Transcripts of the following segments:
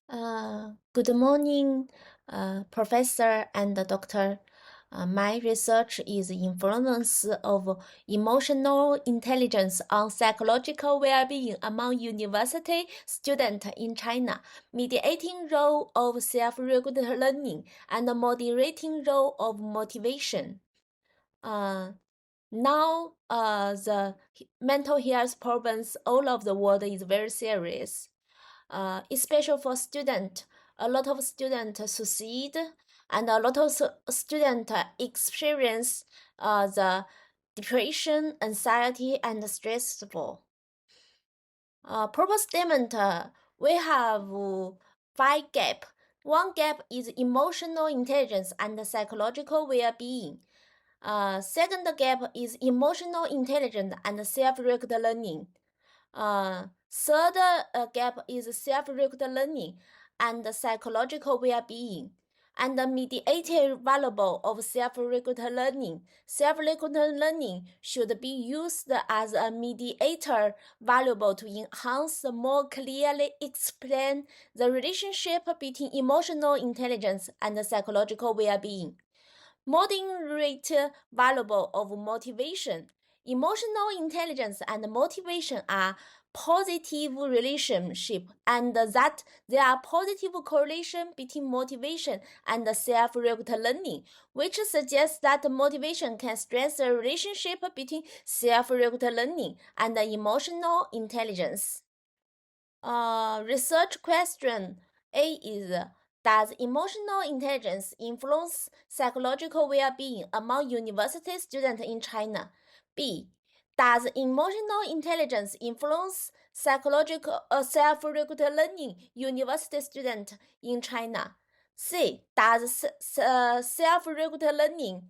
Good morning, Professor and Doctor. My research is influence of emotional intelligence on psychological well-being among university students in China, mediating role of self-regulated learning, and moderating role of motivation. Now, the mental health problems all over the world is very serious. Especially for students, a lot of students succeed, and a lot of students experience the depression, anxiety, and stressful. Proper statement, we have 5 gaps. One gap is emotional intelligence and psychological well-being. Second gap is emotional intelligence and self-regulated learning. Third gap is self-regulated learning and psychological well-being, and the mediated variable of self-regulated learning. Self-regulated learning should be used as a mediator variable to enhance, more clearly explain the relationship between emotional intelligence and psychological well-being. Moderate variable of motivation. Emotional intelligence and motivation are positive relationship, and that there are positive correlation between motivation and self-regulated learning, which suggests that motivation can strengthen the relationship between self-regulated learning and emotional intelligence. Research question A is, does emotional intelligence influence psychological well-being among university students in China? B, does emotional intelligence influence psychological self-regulated learning university students in China? C, does self-regulated learning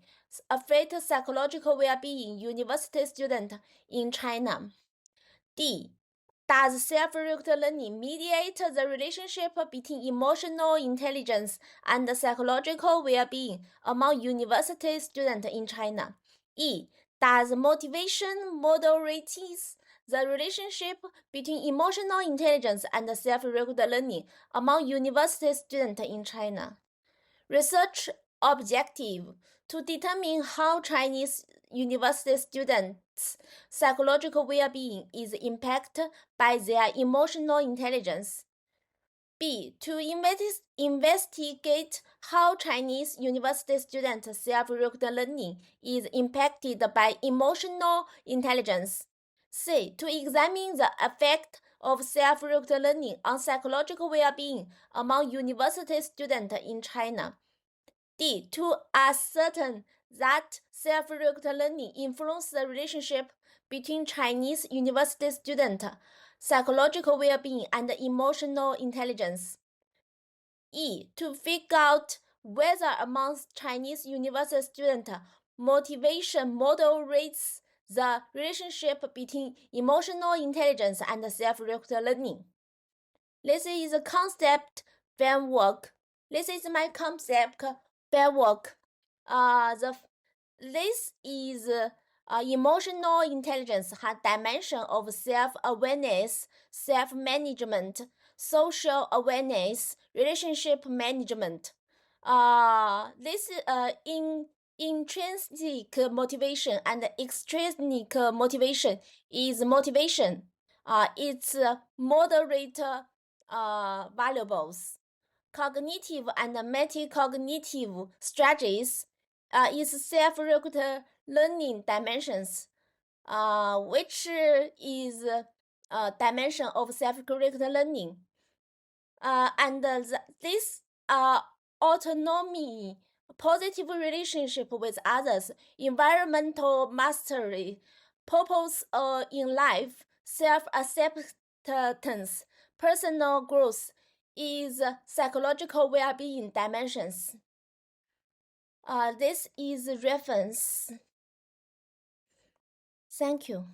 affect psychological well-being university students in China? D, does self-regulated learning mediate the relationship between emotional intelligence and psychological well-being among university students in China? E, does motivation moderates the relationship between emotional intelligence and self-regulated learning among university students in China? Research objective: to determine how Chinese university students' psychological well-being is impacted by their emotional intelligence. B, to investigate how Chinese university students' self-regulated learning is impacted by emotional intelligence. C, to examine the effect of self-regulated learning on psychological well-being among university students in China. D, to ascertain that self-regulated learning influences the relationship between Chinese university students' psychological well-being and emotional intelligence. E, to figure out whether amongst Chinese university students, motivation moderates the relationship between emotional intelligence and self-regulated learning. This is a concept framework. This is my concept framework. This is emotional intelligence has dimension of self-awareness, self-management, social awareness, relationship management. This intrinsic motivation and extrinsic motivation is motivation. It's moderate variables. Cognitive and metacognitive strategies is self-regulated learning dimensions, which is dimension of self-regulated learning. This autonomy, positive relationship with others, environmental mastery, purpose in life, self-acceptance, personal growth is psychological well-being dimensions. This is reference. Thank you.